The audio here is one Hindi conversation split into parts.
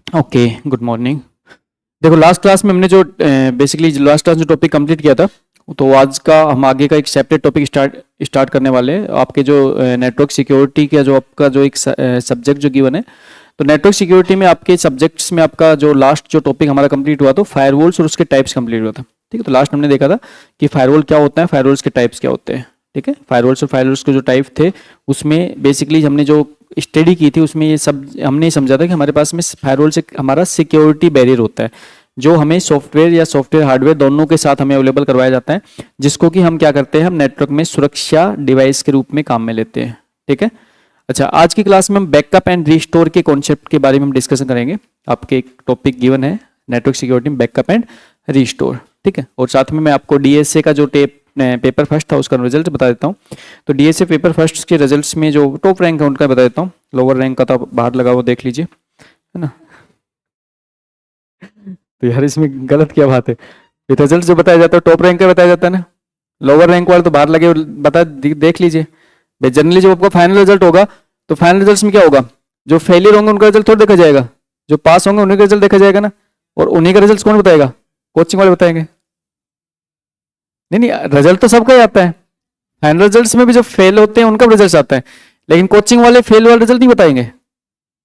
Okay, good morning. देखो, लास्ट क्लास में हमने जो बेसिकली लास्ट क्लास जो टॉपिक कंप्लीट किया था, तो आज का हम आगे का एक सेपरेट टॉपिक स्टार्ट स्टार्ट करने वाले हैं। आपके जो नेटवर्क सिक्योरिटी का जो आपका जो एक सब्जेक्ट जो गिवन है, तो नेटवर्क सिक्योरिटी में आपके सब्जेक्ट्स में आपका जो लास्ट जो टॉपिक हमारा कंप्लीट हुआ, तो फायरवॉल्स और उसके टाइप्स कंप्लीट हुआ था। ठीक है, तो लास्ट हमने देखा था कि फायरवॉल क्या होता है, फायरवॉल्स के टाइप्स क्या होते हैं। ठीक है, फायरवॉल्स और फायरवॉल्स के जो टाइप थे, उसमें बेसिकली हमने जो स्टडी की थी, उसमें ये सब हमने समझा था कि हमारे पास में फायरवॉल से हमारा सिक्योरिटी बैरियर होता है, जो हमें सॉफ्टवेयर या सॉफ्टवेयर हार्डवेयर दोनों के साथ हमें अवेलेबल करवाया जाता है, जिसको कि हम क्या करते हैं, हम नेटवर्क में सुरक्षा डिवाइस के रूप में काम में लेते हैं। ठीक है। अच्छा, आज की क्लास में हम बैकअप एंड रिस्टोर के कॉन्सेप्ट के बारे में हम डिस्कशन करेंगे। आपके एक टॉपिक गिवन है नेटवर्क सिक्योरिटी में बैकअप एंड रिस्टोर। ठीक है, और साथ में मैं आपको डीएसए का जो पेपर फर्स्ट था उसका रिजल्ट बता देता हूँ। तो डीएसए पेपर फर्स्ट के रिजल्ट्स में जो टॉप रैंक है उनका बता देता हूँ, लोअर रैंक का तो बाहर लगा वो देख लीजिए, है ना। तो यार इसमें गलत क्या बात है, ये रिजल्ट जो बताया जाता है टॉप रैंक का बताया जाता है ना, लोअर रैंक वाले तो बाहर लगे बता देख लीजिए। जनरली जब आपका फाइनल रिजल्ट होगा, तो फाइनल रिजल्ट में क्या होगा, जो फेलियर होंगे उनका रिजल्ट थोड़ा देखा जाएगा, जो पास होंगे उन्हीं का रिजल्ट देखा जाएगा ना। और उन्हीं का रिजल्ट कौन बताएगा, कोचिंग वाले बताएंगे। नहीं नहीं, रिजल्ट तो सबका ही आता है, फाइनल रिजल्ट्स में भी जो फेल होते हैं उनका रिजल्ट आता है, लेकिन कोचिंग वाले फेल वाला रिजल्ट नहीं बताएंगे।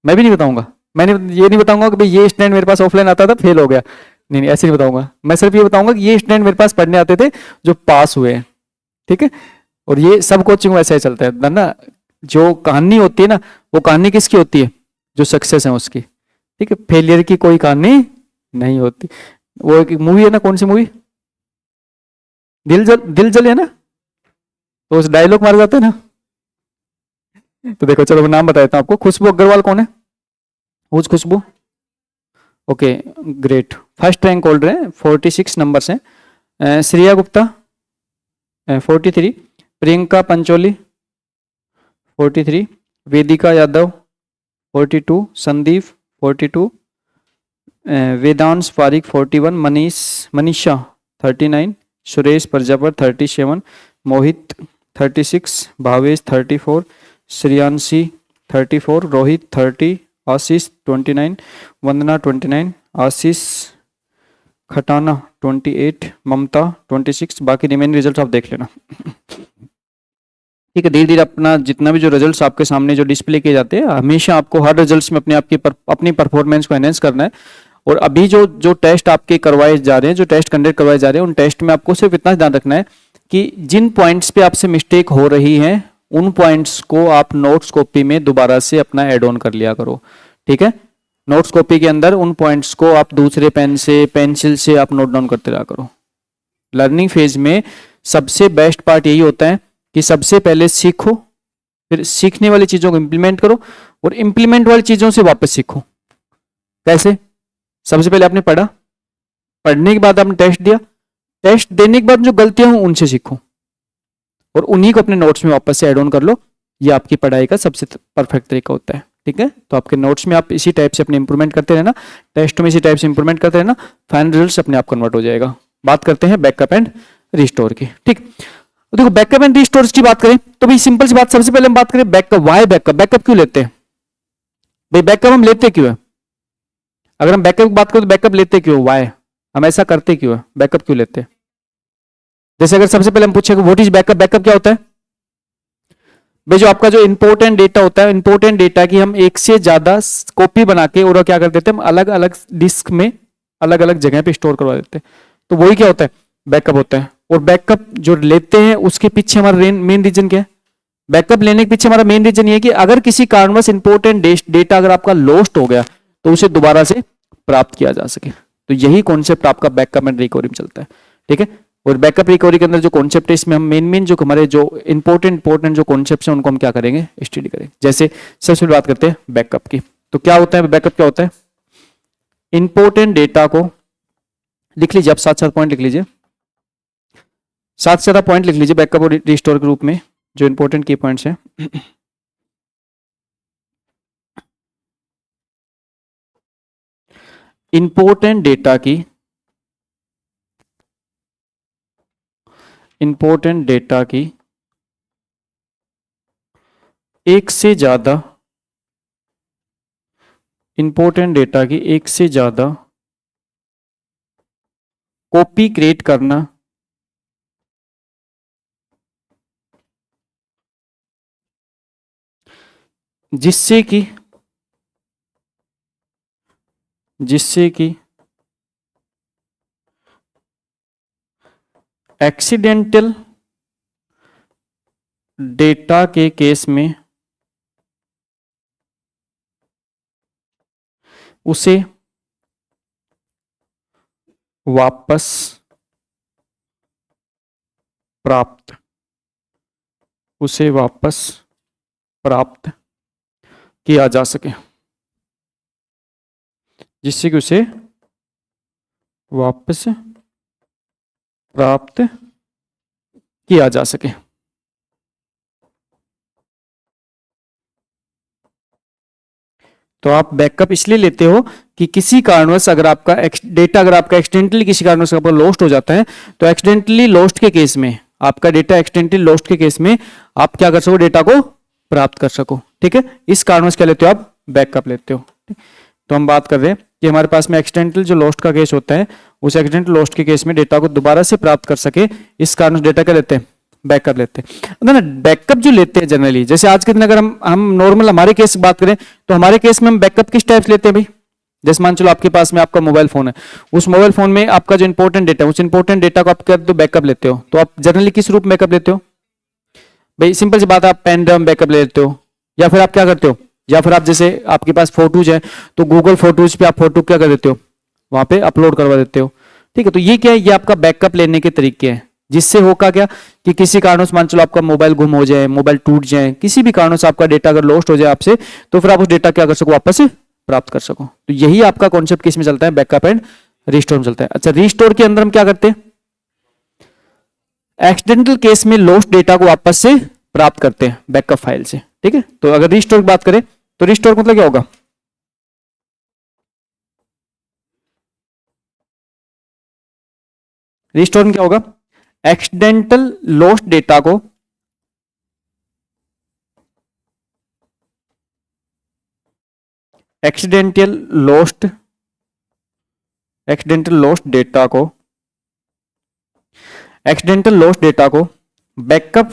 मैं भी नहीं बताऊंगा, मैंने ये नहीं बताऊंगा कि भाई ये स्टूडेंट मेरे पास ऑफलाइन आता था फेल हो गया, नहीं नहीं ऐसे नहीं बताऊंगा। मैं सिर्फ ये बताऊंगा कि ये स्टूडेंट मेरे पास पढ़ने आते थे जो पास हुए हैं। ठीक है, और ये सब कोचिंग में ऐसा ही चलता है ना। जो कहानी होती है ना, वो कहानी किसकी होती है, जो सक्सेस है उसकी। ठीक है, फेलियर की कोई कहानी नहीं होती। वो एक मूवी है ना, कौन सी मूवी, दिल जल है ना, तो उस डायलॉग मारे जाते हैं ना। तो देखो, चलो मैं नाम बता देता हूँ आपको। खुशबू अग्रवाल कौन है, who's Khushboo. Okay, great, first rank holder है, 46 नंबर से। श्रेया गुप्ता 43, प्रियंका पंचोली 43, वेदिका यादव 42, संदीप 42, वेदांश पारिक 41, मनीषा 39, सुरेश प्रजापत 37, मोहित 36, भावेश 34, श्रियांशी 34, रोहित 30, आशीष 29, वंदना 29, आशीष खटाना 28, ममता 26। बाकी रिमेनिंग रिजल्ट आप देख लेना। ठीक है, धीरे धीरे अपना जितना भी जो रिजल्ट्स आपके सामने जो डिस्प्ले किए जाते हैं, हमेशा आपको हर रिजल्ट्स में अपनी परफॉर्मेंस को एनहेंस करना है। और अभी जो जो टेस्ट आपके करवाए जा रहे हैं, जो टेस्ट कंडक्ट करवाए जा रहे हैं, उन टेस्ट में आपको सिर्फ इतना ध्यान रखना है कि जिन पॉइंट्स पे आपसे मिस्टेक हो रही है, उन पॉइंट्स को आप नोट्स कॉपी में दोबारा से अपना एड ऑन कर लिया करो। ठीक है, नोट्स कॉपी के अंदर उन पॉइंट्स को आप दूसरे पेन से, पेंसिल से आप नोट डाउन करते रहा करो। लर्निंग फेज में सबसे बेस्ट पार्ट यही होता है कि सबसे पहले सीखो, फिर सीखने वाली चीजों को इंप्लीमेंट करो, और इंप्लीमेंट वाली चीजों से वापस सीखो। कैसे, सबसे पहले आपने पढ़ा, पढ़ने के बाद आपने टेस्ट दिया, टेस्ट देने के बाद जो गलतियां हों उनसे सीखो, और उन्हीं को अपने नोट्स में वापस से ऐड ऑन कर लो। ये आपकी पढ़ाई का सबसे परफेक्ट तरीका होता है। ठीक है, तो आपके नोट्स में आप इसी टाइप से अपने इंप्रूवमेंट करते रहना, टेस्ट में इसी टाइप से इंप्रूवमेंट करते रहना, फाइनल रिजल्ट अपने आप कन्वर्ट हो जाएगा। बात करते हैं बैकअप एंड रिस्टोर की। ठीक, तो देखो बैकअप एंड रिस्टोर की बात करें तो भाई सिंपल सी बात, सबसे पहले हम बात करें बैकअप। वाई बैकअप, बैकअप क्यों लेते हैं भाई, बैकअप हम लेते क्यों है। अगर हम बैकअप की बात करें तो बैकअप लेते क्यों, वाई, हम ऐसा करते क्यों है, बैकअप क्यों लेते हैं। जैसे अगर सबसे पहले हम पूछे व्हाट इज बैकअप, बैकअप क्या होता है भाई, जो आपका जो इंपॉर्टेंट डेटा होता है, इंपॉर्टेंट डेटा की हम एक से ज्यादा कॉपी बना के और क्या कर देते हैं, हम अलग अलग डिस्क में अलग अलग जगह पे स्टोर करवा देते हैं, तो वही क्या होता है, बैकअप होता है। और बैकअप जो लेते हैं उसके पीछे हमारा मेन रीजन क्या है, बैकअप लेने के पीछे हमारा मेन रीजन ये है कि अगर किसी कारणवश इंपॉर्टेंट डेटा अगर आपका लॉस्ट हो गया, तो उसे दोबारा से प्राप्त किया जा सके। तो यही कॉन्सेप्ट आपका बैकअप एंड रिकवरी में चलता है। ठीक है, और बैकअप रिकवरी के अंदर जो कॉन्सेप्ट है, इसमें हम मेन जो हमारे जो इंपॉर्टेंट जो कॉन्सेप्ट हैं उनको हम क्या करेंगे, स्टडी करेंगे। जैसे सबसे बात करते हैं बैकअप की, तो क्या होता है बैकअप, क्या होता है, इंपॉर्टेंट डेटा को लिख लीजिए, आप साथ साथ पॉइंट लिख लीजिए, साथ साथ पॉइंट लिख लीजिए बैकअप और रिस्टोर के रूप में, जो इंपॉर्टेंट की पॉइंट्स हैं। इंपॉर्टेंट डेटा की, इंपॉर्टेंट डेटा की एक से ज्यादा इंपॉर्टेंट डेटा की एक से ज्यादा कॉपी क्रिएट करना जिससे कि एक्सीडेंटल डेटा के केस में उसे वापस प्राप्त किया जा सके, जिससे कि उसे वापस प्राप्त किया जा सके। तो आप बैकअप इसलिए लेते हो कि किसी कारणवश अगर आपका डेटा एक्सीडेंटली किसी कारणवश आपका लॉस्ट हो जाता है, तो एक्सीडेंटली लॉस्ट के केस में आपका डेटा एक्सीडेंटली लॉस्ट के केस में आप क्या कर सको, डेटा को प्राप्त कर सको। ठीक है, इस कारणवश क्या लेते हो आप, बैकअप लेते हो। तो हम बात कर रहे हैं कि हमारे पास में एक्सीडेंटल जो लॉस्ट का केस होता है, उस एक्सीडेंटल लॉस्ट के केस में डेटा को दोबारा से प्राप्त कर सके, इस कारण डेटा क्या लेते हैं, बैकअप लेते हैं ना। बैकअप जो लेते हैं जनरली, जैसे आज के दिन अगर हम नॉर्मल हमारे केस बात करें, तो हमारे केस में हम बैकअप किस टाइप से लेते हैं भाई। जैसे मान चलो आपके पास में आपका मोबाइल फोन है, उस मोबाइल फोन में आपका जो इंपॉर्टेंट डेटा है, उस इंपॉर्टेंट डेटा को आप कर दो बैकअप लेते हो, तो आप जनरली किस रूप में बैकअप लेते हो भाई, सिंपल सी बात है, आप पेन ड्राइव बैकअप ले लेते हो, या फिर आप क्या करते हो, या फिर आप जैसे आपके पास फोटोज है तो गूगल फोटोज पे आप फोटो क्या कर देते हो, वहां पे अपलोड करवा देते हो। ठीक है, तो ये क्या है, ये आपका बैकअप लेने के तरीके हैं, जिससे होगा क्या कि किसी कारणवश मान चलो आपका मोबाइल गुम हो जाए, मोबाइल टूट जाए, किसी भी कारणों से आपका डेटा अगर लॉस्ट हो जाए आपसे, तो फिर आप उस डेटा क्या कर सको, वापस प्राप्त कर सको। तो यही आपका कॉन्सेप्ट किस में चलता है, बैकअप एंड रिस्टोर में चलता है। अच्छा, रिस्टोर के अंदर हम क्या करते हैं, एक्सीडेंटल केस में लॉस्ट डेटा को वापस से प्राप्त करते हैं बैकअप फाइल से। ठीक है, तो अगर रिस्टोर की बात करें तो रिस्टोर मतलब क्या होगा, रिस्टोर में क्या होगा, एक्सीडेंटल लॉस्ट डेटा को एक्सीडेंटल लॉस्ट डेटा को बैकअप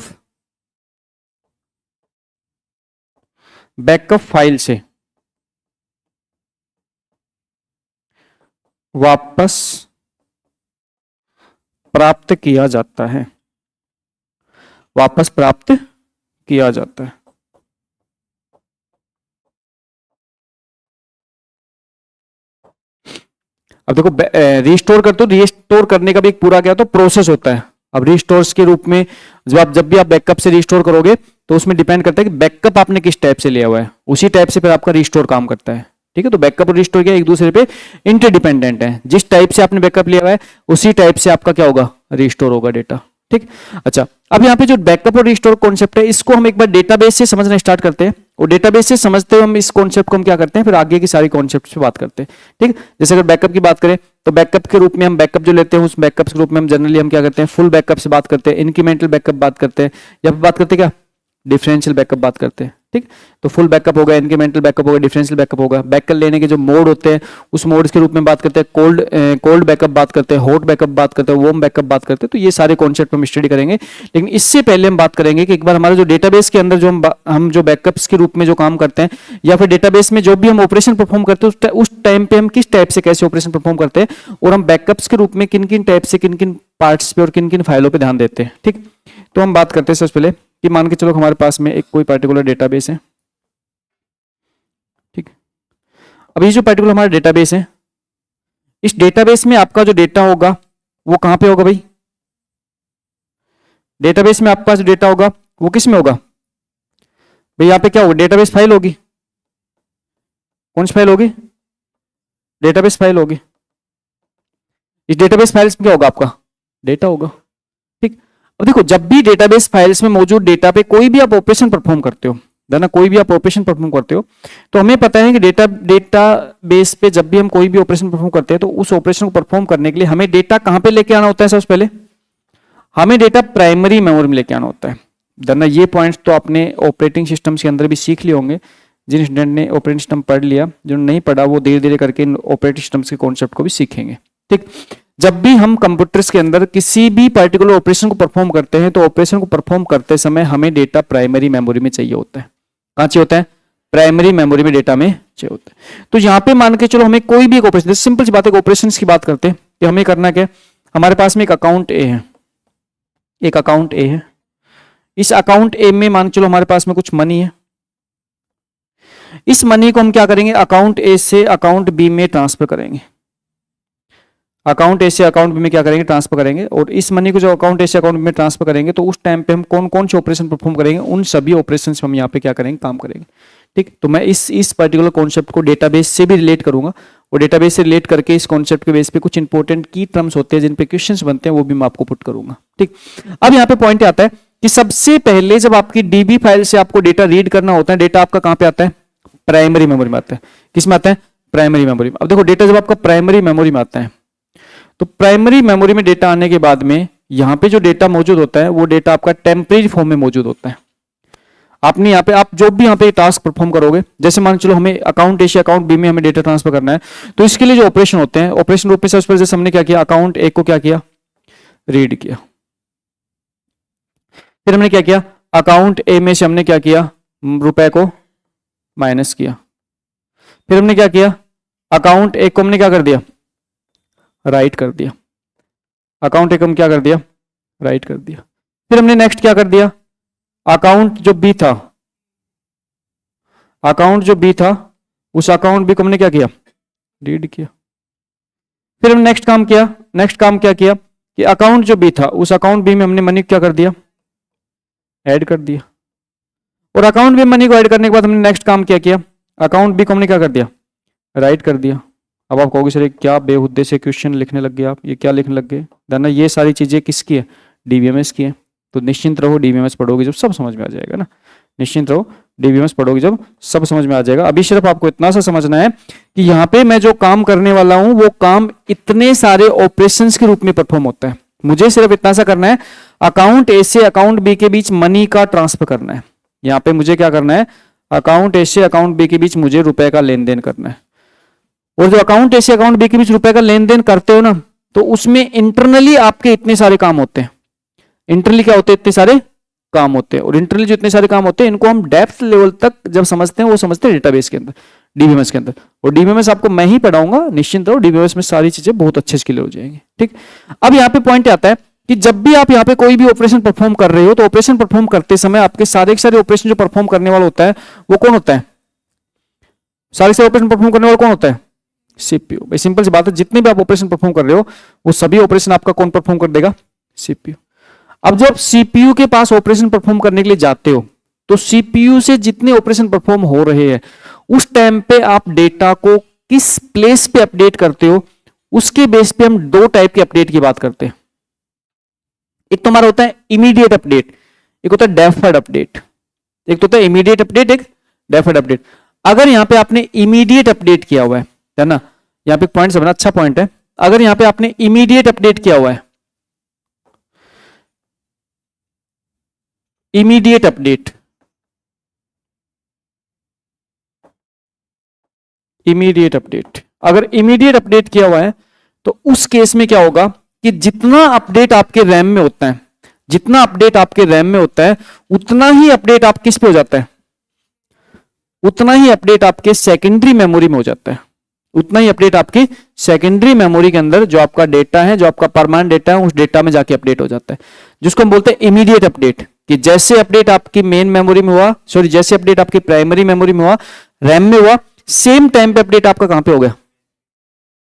फाइल से वापस प्राप्त किया जाता है, अब देखो रिस्टोर करते हो, रिस्टोर करने का भी एक पूरा क्या तो प्रोसेस होता है। अब रिस्टोर्स के रूप में जब भी आप बैकअप से रिस्टोर करोगे, तो उसमें डिपेंड करता है कि बैकअप आपने किस टाइप से लिया हुआ है, उसी टाइप से फिर आपका रिस्टोर काम करता है। ठीक है, तो बैकअप और रिस्टोर क्या एक दूसरे पे इंटरडिपेंडेंट है, जिस टाइप से आपने बैकअप लिया हुआ है उसी टाइप से आपका क्या होगा, रिस्टोर होगा डेटा। ठीक, अच्छा, अब यहाँ पे जो बैकअप और रिस्टोर कॉन्सेप्ट है, इसको हम एक बार डेटाबेस से समझना स्टार्ट करते हैं, और डेटाबेस से समझते हुए हम इस कॉन्सेप्ट को हम क्या करते हैं, फिर आगे की सारी कॉन्सेप्ट पे बात करते हैं। ठीक, जैसे अगर बैकअप की बात करें, तो बैकअप के रूप में हम बैकअप जो लेते हैं, उस बैकअप के रूप में हम जनरली हम क्या करते हैं, फुल बैकअप से बात करते हैं, इंक्रीमेंटल बैकअप बात करते हैं, या फिर बात करते हैं क्या, डिफरेंशियल बैकअप बात करते हैं। ठीक, तो फुल बैकअप होगा, इंक्रीमेंटल बैकअप होगा, डिफरेंशियल बैकअप होगा। बैकअप लेने के जो मोड होते हैं, उस मोड्स के रूप में बात करते हैं, कोल्ड बैकअप बात करते हैं, हॉट बैकअप बात करते हैं, वार्म बैकअप बात करते हैं। तो ये सारे कॉन्सेप्ट हम स्टडी करेंगे, लेकिन इससे पहले हम बात करेंगे कि एक बार हमारे जो डेटाबेस के अंदर जो हम जो बैकअप्स के रूप में जो काम करते हैं, या फिर डेटाबेस में जो भी हम ऑपरेशन परफॉर्म करते हैं, उस टाइम पे हम किस टाइप से कैसे ऑपरेशन परफॉर्म करते हैं, और हम बैकअप्स के रूप में किन किन टाइप से किन किन पार्ट्स पे और किन किन फाइलों पे ध्यान देते हैं। ठीक, तो हम बात करते हैं सबसे पहले कि मान के चलो हमारे पास में एक कोई पर्टिकुलर डेटाबेस है। ठीक, अब ये जो पर्टिकुलर हमारा डेटाबेस है, इस डेटाबेस में आपका जो डेटा होगा वो कहां पे होगा भाई, डेटाबेस में आपका जो डेटा होगा वो किस में होगा भाई, यहां पे क्या होगा, डेटाबेस फाइल होगी। कौन सी फाइल होगी, डेटाबेस फाइल होगी। इस डेटाबेस फाइल्स में क्या होगा, आपका डेटा होगा। ठीक, अब देखो, जब भी डेटाबेस फाइल्स में मौजूद डेटा पे कोई भी आप ऑपरेशन परफॉर्म करते हो, ना कोई भी आप ऑपरेशन परफॉर्म करते हो, तो हमें पता है कि डेटाबेस पे जब भी हम कोई भी ऑपरेशन परफॉर्म करते हैं, तो उस ऑपरेशन को परफॉर्म करने के लिए हमें डेटा कहां पे लेके आना होता है, सबसे पहले हमें डेटा प्राइमरी मेमोरी में लेके आना होता है। ये पॉइंट्स तो आपने ऑपरेटिंग सिस्टम्स के अंदर भी सीख लिए होंगे, जिन स्टूडेंट ने ऑपरेटिंग सिस्टम पढ़ लिया, जो नहीं पढ़ा वो धीरे धीरे करके इन ऑपरेटिंग सिस्टम्स के कॉन्सेप्ट को भी सीखेंगे। ठीक, जब भी हम कंप्यूटर्स के अंदर किसी भी पर्टिकुलर ऑपरेशन को परफॉर्म करते हैं तो ऑपरेशन को परफॉर्म करते समय हमें डेटा प्राइमरी मेमोरी में चाहिए होता है। कहाँ चाहिए होता है? प्राइमरी मेमोरी में डेटा में चाहिए होता है। तो यहाँ पे मान के चलो हमें कोई भी एक ऑपरेशन, सिंपल सी बात है, ऑपरेशन की बात करते हैं कि हमें करना क्या है। हमारे पास में एक अकाउंट ए है, एक अकाउंट ए है। इस अकाउंट ए में मान चलो हमारे पास में कुछ मनी है। इस मनी को हम क्या करेंगे? अकाउंट ए से अकाउंट बी में ट्रांसफर करेंगे। अकाउंट ए से अकाउंट बी में क्या करेंगे? ट्रांसफर करेंगे। और इस मनी को जो अकाउंट ए से अकाउंट बी में ट्रांसफर करेंगे तो उस टाइम पे हम कौन कौन से ऑपरेशन परफॉर्म करेंगे? उन सभी ऑपरेशन हम यहाँ पे क्या करेंगे? काम करेंगे। ठीक, तो मैं इस पर्टिकुलर कॉन्सेप्ट को डेटाबेस से भी रिलेट करूंगा और डेटाबेस से रिलेट करके इस कॉन्सेप्ट के बेस पे कुछ इंपॉर्टेंट की टर्म्स होते हैं जिन पे क्वेश्चंस बनते हैं वो भी मैं आपको पुट करूंगा। ठीक, अब यहाँ पे पॉइंट आता है कि सबसे पहले जब आपकी डीबी फाइल से आपको डेटा रीड करना होता है, डेटा आपका कहाँ पे आता है? प्राइमरी मेमोरी में आता है। किस में आता है? प्राइमरी मेमोरी में। अब देखो डेटा जब आपका प्राइमरी मेमोरी में आता है तो प्राइमरी मेमोरी में डेटा आने के बाद में यहाँ पे जो डेटा मौजूद होता है वो डेटा आपका टेम्परेरी फॉर्म में मौजूद होता है। आपने यहाँ पे आप जो भी यहाँ पे टास्क परफॉर्म करोगे, जैसे मान चलो हमें अकाउंट ए से अकाउंट बी में हमें डेटा ट्रांसफर करना है, तो इसके लिए जो ऑपरेशन होते हैं, ऑपरेशन रूप में सबसे पहले जैसे हमने क्या किया? अकाउंट ए को क्या किया? रीड किया। फिर हमने क्या किया? अकाउंट ए में से हमने क्या किया? रुपए को माइनस किया। फिर हमने क्या किया? अकाउंट ए को हमने क्या कर दिया? राइट कर दिया। अकाउंट ए को हम क्या कर दिया? राइट कर दिया। फिर हमने नेक्स्ट क्या कर दिया? अकाउंट जो बी था, अकाउंट जो बी था उस अकाउंट बी को हमने क्या किया? रीड किया। फिर हम नेक्स्ट काम किया, नेक्स्ट काम क्या किया कि अकाउंट जो बी था उस अकाउंट बी में हमने मनी क्या कर दिया? ऐड कर दिया। और अकाउंट बी मनी को ऐड करने के बाद हमने नेक्स्ट काम क्या किया? अकाउंट बी को हमने क्या कर दिया? राइट कर दिया। अब आप कहोगे सर क्या बेहुद्दे से क्वेश्चन लिखने लग गए आप, ये क्या लिखने लग गए? दाना ये सारी चीजें किसकी है? डीबीएमएस की है। तो निश्चिंत रहो, डीबीएमएस पढ़ोगे जब सब समझ में आ जाएगा ना। निश्चिंत रहो, डीबीएमएस पढ़ोगे जब सब समझ में आ जाएगा। अभी सिर्फ आपको इतना सा समझना है कि यहाँ पे मैं जो काम करने वाला हूं वो काम इतने सारे ऑपरेशंस के रूप में परफॉर्म होता है। मुझे सिर्फ इतना सा करना है, अकाउंट ए से अकाउंट बी के बीच मनी का ट्रांसफर करना है। यहाँ पे मुझे क्या करना है? अकाउंट ए से अकाउंट बी के बीच मुझे रुपए का लेन देन करना है। और जो अकाउंट ए से अकाउंट बी के बीच रुपए का लेन देन करते हो ना, तो उसमें इंटरनली आपके इतने सारे काम होते हैं। इंटरनली क्या होते हैं? इतने सारे काम होते हैं। और इंटरनली जो इतने सारे काम होते हैं इनको हम डेप्थ लेवल तक जब समझते हैं वो समझते हैं डेटाबेस के अंदर, डीबीएमएस के अंदर। और डीबीएमएस आपको मैं ही पढ़ाऊंगा, निश्चिंत रहो, डीबीएमएस में सारी चीजें बहुत अच्छे से क्लियर हो जाएंगी। ठीक, अब यहाँ पे पॉइंट आता है कि जब भी आप यहाँ पे कोई भी ऑपरेशन परफॉर्म कर रहे हो तो ऑपरेशन परफॉर्म करते समय आपके सारे के सारे ऑपरेशन जो परफॉर्म करने वाला होता है वो कौन होता है? सारे से ऑपरेशन परफॉर्म करने वाला कौन होता है? सीपीयू। भाई सिंपल सी बात है, जितने भी आप ऑपरेशन परफॉर्म कर रहे हो वो सभी ऑपरेशन आपका कौन परफॉर्म कर देगा? सीपीयू। अब जब सीपीयू के पास ऑपरेशन परफॉर्म करने के लिए जाते हो तो सीपीयू से जितने ऑपरेशन परफॉर्म हो रहे हैं उस टाइम पे आप डेटा को किस प्लेस पे अपडेट करते हो, उसके बेस पे हम दो टाइप के अपडेट की बात करते हैं। एक तो हमारा होता है इमीडिएट अपडेट, एक होता है डेफर्ड अपडेट। एक तो होता है इमीडिएट अपडेट, एक डेफर्ड अपडेट। अगर यहां पे आपने इमीडिएट अपडेट किया हुआ है ना, यहां पे पॉइंट समझना, अच्छा पॉइंट है। अगर यहां पे आपने इमीडिएट अपडेट किया हुआ है, इमीडिएट अपडेट, इमीडिएट अपडेट, अगर इमीडिएट अपडेट किया हुआ है तो उस केस में क्या होगा कि जितना अपडेट आपके रैम में होता है, जितना अपडेट आपके रैम में होता है उतना ही अपडेट आप किस पे हो जाता है? उतना ही अपडेट आपके सेकेंडरी मेमोरी में हो जाता है। उतना ही अपडेट आपकी सेकेंडरी मेमोरी के अंदर जो आपका डेटा है, जो आपका परमानेंट डेटा है, उस डेटा में जाके अपडेट हो जाता है, जिसको हम बोलते हैं इमीडिएट अपडेट। कि जैसे अपडेट आपकी मेन मेमोरी में हुआ, सॉरी जैसे अपडेट आपकी प्राइमरी मेमोरी में हुआ, रैम में हुआ, सेम टाइम पे अपडेट आपका कहां पे हो गया?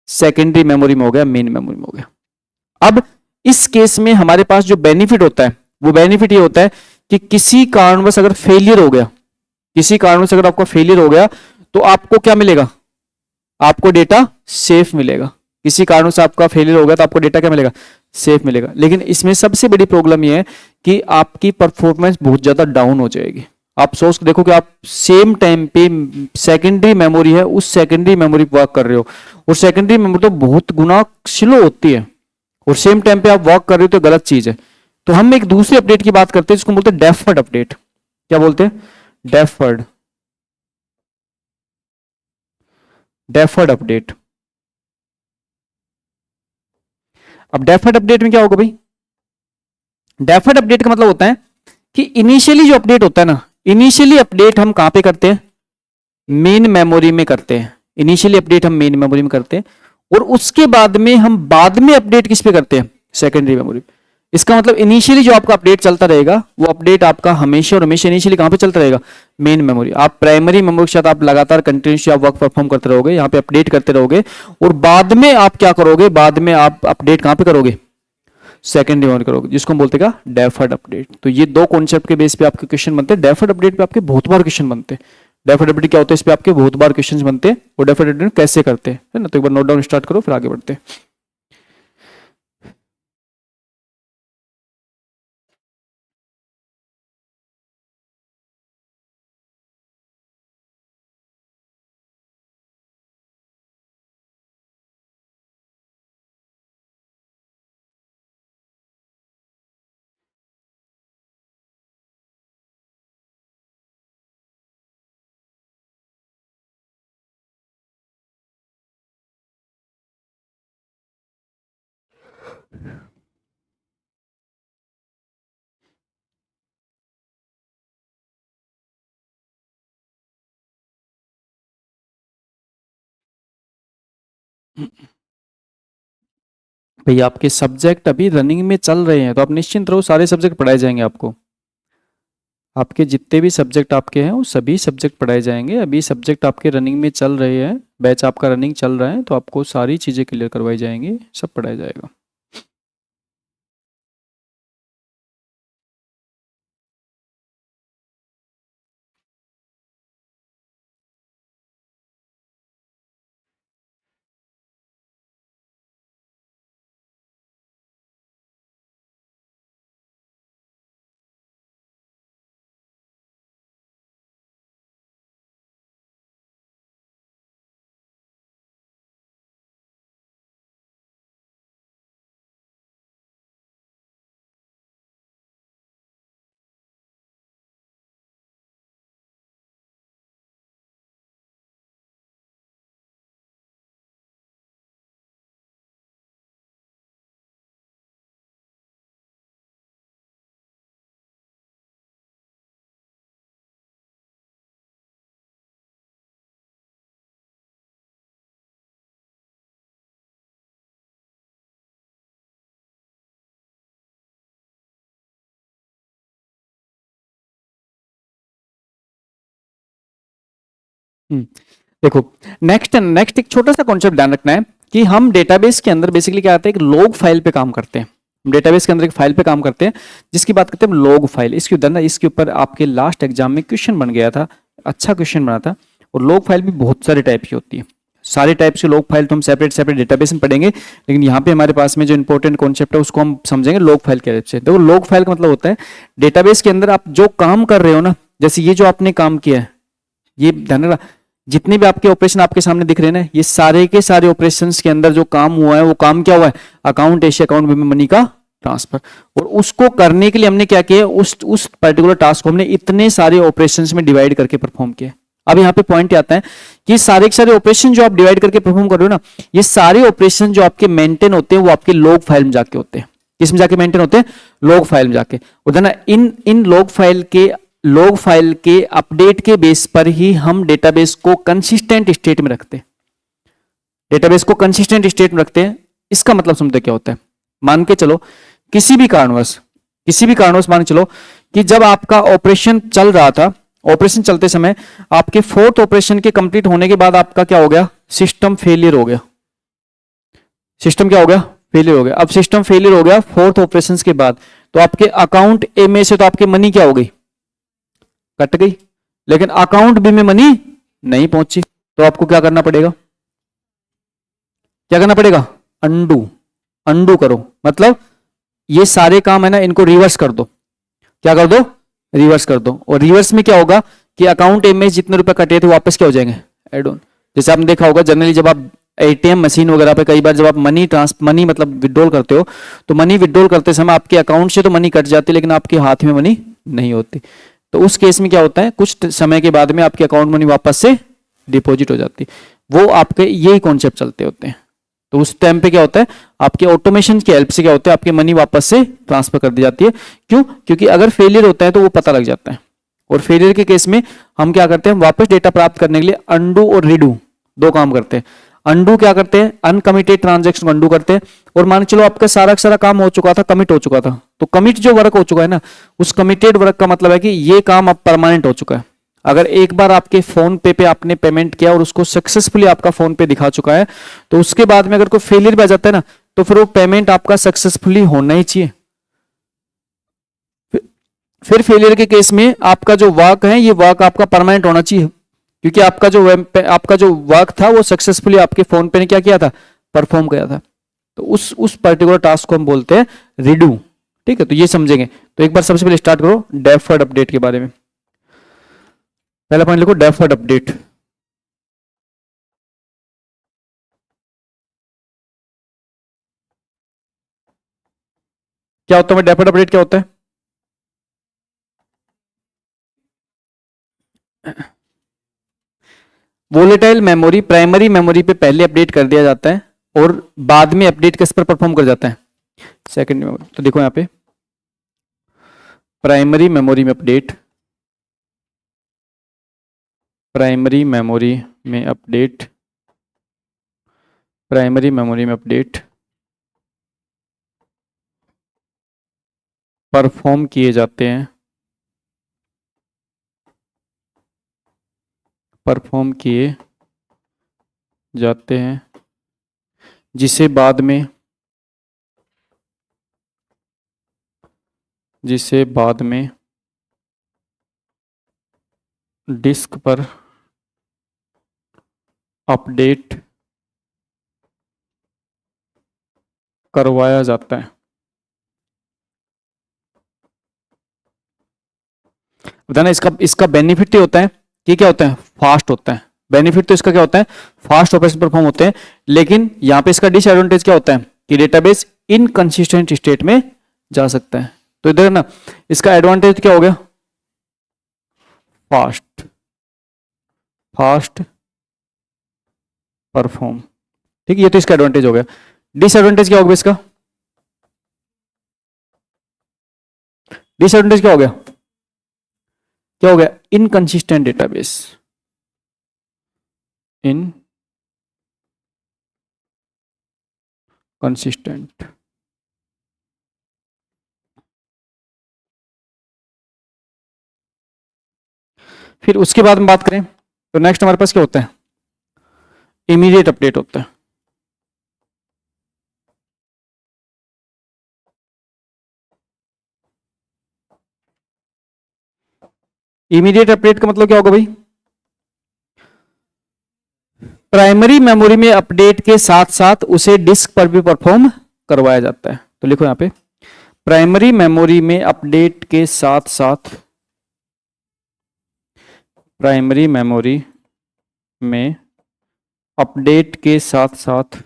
सेकेंडरी मेमोरी में हो गया, मेन मेमोरी में हो गया। अब इस केस में हमारे पास जो बेनिफिट होता है वो बेनिफिट ये होता है कि किसी कारणवश अगर फेलियर हो गया, किसी कारणवश अगर आपका फेलियर हो गया तो आपको क्या मिलेगा? आपको डेटा सेफ मिलेगा। किसी कारणों से आपका फेलियर हो गया तो आपको डेटा क्या मिलेगा? सेफ मिलेगा। लेकिन इसमें सबसे बड़ी प्रॉब्लम यह है कि आपकी परफॉर्मेंस बहुत ज्यादा डाउन हो जाएगी। आप सोच देखो कि आप सेम टाइम पे सेकेंडरी मेमोरी है, उस सेकेंडरी मेमोरी पर वर्क कर रहे हो, और सेकेंडरी मेमोरी तो बहुत गुना स्लो होती है, और सेम टाइम पे आप वर्क कर रहे हो तो गलत चीज है। तो हम एक दूसरे अपडेट की बात करते हैं जिसको बोलते हैं डेफर्ड अपडेट। क्या बोलते हैं? Deferred deferred update. अब डेफर्ड अपडेट में क्या होगा भाई, डेफर्ड अपडेट का मतलब होता है कि इनिशियली जो अपडेट होता है ना, इनिशियली अपडेट हम कहां पे करते हैं, मेन मेमोरी में करते हैं। इनिशियली अपडेट हम मेन मेमोरी में करते हैं और उसके बाद में हम बाद में अपडेट किस पे करते हैं, सेकेंडरी मेमोरी। इसका मतलब इनिशियली जो आपका अपडेट चलता रहेगा वो अपडेट आपका हमेशा और हमेशा इनिशियली कहां पे चलता रहेगा, मेन मेमोरी। आप प्राइमरी मेमोरी के साथ आप लगातार कंटिन्यूसली आप वर्क परफॉर्म करते रहोगे, यहाँ पे अपडेट करते रहोगे और बाद में आप क्या करोगे, बाद में आप अपडेट कहां पे करोगे, सेकेंडरी मेमोरी करोगे, जिसको हम बोलते हैं डेफर्ड अपडेट। तो ये दो कॉन्सेप्ट के बेस पे आपके क्वेश्चन बनते हैं। डेफर्ड अपडेट पे आपके बहुत बार क्वेश्चन बनते हैं। डेफर्ड अपडेट क्या होता है, इस पे आपके बहुत बार क्वेश्चन बनते हैं और डेफर्ड अपडेट कैसे करते हैं, है ना। तो एक बार नोट डाउन स्टार्ट करो, फिर आगे बढ़ते हैं। भैया आपके सब्जेक्ट अभी रनिंग में चल रहे हैं तो आप निश्चिंत रहो, सारे सब्जेक्ट पढ़ाए जाएंगे आपको। आपके जितने भी सब्जेक्ट आपके हैं वो सभी सब्जेक्ट पढ़ाए जाएंगे। अभी सब्जेक्ट आपके रनिंग में चल रहे हैं, बैच आपका रनिंग चल रहा है, तो आपको सारी चीज़ें क्लियर करवाई जाएंगी, सब पढ़ाया जाएगा। हम्म, देखो, नेक्स्ट नेक्स्ट एक छोटा सा कॉन्सेप्ट ध्यान रखना है कि हम डेटाबेस के अंदर बेसिकली क्या आते हैं, एक लॉग फाइल पे काम करते हैं। हम डेटाबेस के अंदर एक फाइल पे काम करते हैं जिसकी बात करते हैं हम लॉग फाइल। इसके उधर ना, इसके ऊपर आपके लास्ट एग्जाम में क्वेश्चन बन गया था, अच्छा क्वेश्चन बना था। और लॉग फाइल भी बहुत सारे टाइप की होती है, सारे टाइप्स की लॉग फाइल तो हम सेपरेट सेपरेट डेटाबेस में पढ़ेंगे, लेकिन यहाँ पे हमारे पास में जो इंपॉर्टेंट कॉन्सेप्ट है उसको हम समझेंगे लॉग फाइल के टाइप से। देखो, लॉग फाइल का मतलब होता है डेटाबेस के अंदर आप जो काम कर रहे हो ना, जैसे ये जो आपने काम किया है, ये ध्यान रखना, जितने भी आपके ऑपरेशन आपके सामने दिख रहे हैं ना, ये सारे के सारे ऑपरेशंस के अंदर जो काम हुआ है वो काम क्या हुआ है, अकाउंट ए से अकाउंट बी में मनी का ट्रांसफर। और उसको करने के लिए हमने क्या किया, उस पर्टिकुलर टास्क को हमने इतने सारे ऑपरेशंस में डिवाइड करके परफॉर्म किया। अब यहाँ पे पॉइंट आता है कि सारे के सारे ऑपरेशन जो आप डिवाइड करके परफॉर्म कर रहे हो ना, ये सारे ऑपरेशन जो आपके मेंटेन होते हैं वो आपके लॉग फाइल में जाके होते हैं। किसमें जाके मेंटेन होते हैं, लॉग फाइल में जाके। उधर ना इन लॉग फाइल के अपडेट के बेस पर ही हम डेटाबेस को कंसिस्टेंट स्टेट में रखते हैं। डेटाबेस को कंसिस्टेंट स्टेट में रखते हैं, इसका मतलब समझते क्या होता है। मान के चलो किसी भी कारणवश मान के चलो कि जब आपका ऑपरेशन चल रहा था, ऑपरेशन चलते समय आपके फोर्थ ऑपरेशन के कंप्लीट होने के बाद आपका क्या हो गया, सिस्टम फेलियर हो गया। सिस्टम क्या हो गया, फेलियर हो गया। अब सिस्टम फेलियर हो गया फोर्थ ऑपरेशन के बाद, तो आपके अकाउंट ए में से तो आपकी मनी क्या हो गई, कट गई, लेकिन अकाउंट बी में मनी नहीं पहुंची। तो आपको क्या करना पड़ेगा, क्या करना पड़ेगा, अंडू करो। मतलब ये सारे काम है ना, इनको रिवर्स कर दो। क्या कर दो, रिवर्स कर दो। और रिवर्स में क्या होगा कि अकाउंट ए में जितने रुपए कटे थे वापस क्या हो जाएंगे, एड ऑन। जैसे आपने देखा होगा जनरली जब आप एटीएम मशीन वगैरह पे कई बार जब आप मनी मतलब विड्रॉल करते हो, तो मनी विड्रॉल करते समय आपके अकाउंट से तो मनी कट जाती है लेकिन आपके हाथ में मनी नहीं होती। तो उस केस में क्या होता है, कुछ समय के बाद में आपके अकाउंट मनी वापस से डिपॉजिट हो जाती है। वो आपके यही कॉन्सेप्ट चलते होते हैं। तो उस टाइम पे क्या होता है, आपके ऑटोमेशन की हेल्प से क्या होता है, आपकी मनी वापस से ट्रांसफर कर दी जाती है। क्यों? क्योंकि अगर फेलियर होता है तो वो पता लग जाता है, और फेलियर के केस में हम क्या करते हैं, वापस डेटा प्राप्त करने के लिए अंडू और रीडू दो काम करते हैं। अंडू क्या करते हैं, अनकमिटेड ट्रांजैक्शन अंडू करते हैं, और मान के चलो आपका सारा का सारा काम हो चुका था, कमिट हो चुका था, तो कमिट जो वर्क हो चुका है ना, उस कमिटेड वर्क का मतलब है कि ये काम अब परमानेंट हो चुका है। अगर एक बार आपके फोन पे आपने पेमेंट किया और उसको सक्सेसफुली आपका फोन पे दिखा चुका है, तो उसके बाद में अगर कोई फेलियर भी आ जाता है ना, तो फिर वो पेमेंट आपका सक्सेसफुली होना ही चाहिए। फिर फेलियर के केस में आपका जो वर्क है, ये वर्क आपका परमानेंट होना चाहिए, क्योंकि आपका जो वर्क था वो सक्सेसफुली आपके फोन पे ने क्या किया था, परफॉर्म किया था। तो उस पर्टिकुलर टास्क को हम बोलते हैं रिडू। ठीक है, तो ये समझेंगे। तो एक बार सबसे पहले स्टार्ट करो डेफर्ड अपडेट के बारे में। पहला पॉइंट लिखो डेफर्ड अपडेट। क्या होता है डेफर्ड अपडेट, क्या होता है? वोलेटाइल मेमोरी प्राइमरी मेमोरी पे पहले अपडेट कर दिया जाता है, और बाद में अपडेट किस पर परफॉर्म कर जाता है, सेकेंडरी मेमोरी। तो देखो यहां पे प्राइमरी मेमोरी में अपडेट, प्राइमरी मेमोरी में अपडेट, प्राइमरी मेमोरी में अपडेट परफॉर्म किए जाते हैं, परफॉर्म किए जाते हैं, जिसे बाद में डिस्क पर अपडेट करवाया जाता है। बताना इसका बेनिफिट ये होता है कि क्या होता है, फास्ट होता है। बेनिफिट तो इसका क्या होता है, फास्ट ऑपरेशन परफॉर्म होते हैं, लेकिन यहां पे इसका डिसएडवांटेज क्या होता है कि डेटाबेस इनकंसिस्टेंट स्टेट में जा सकता है। तो इधर ना इसका एडवांटेज क्या हो गया, फास्ट, फास्ट परफॉर्म। ठीक है, ये तो इसका एडवांटेज हो गया। डिसएडवांटेज क्या हो गया इसका, डिसएडवांटेज क्या हो गया, क्या हो गया, इनकंसिस्टेंट डेटाबेस, इनकंसिस्टेंट। फिर उसके बाद हम बात करें तो नेक्स्ट हमारे पास क्या होता है, इमीडिएट अपडेट होता है। इमीडिएट अपडेट का मतलब क्या होगा भाई, प्राइमरी मेमोरी में अपडेट के साथ साथ उसे डिस्क पर भी परफॉर्म करवाया जाता है। तो लिखो यहां पे प्राइमरी मेमोरी में अपडेट के साथ साथ, प्राइमरी मेमोरी में अपडेट के साथ साथ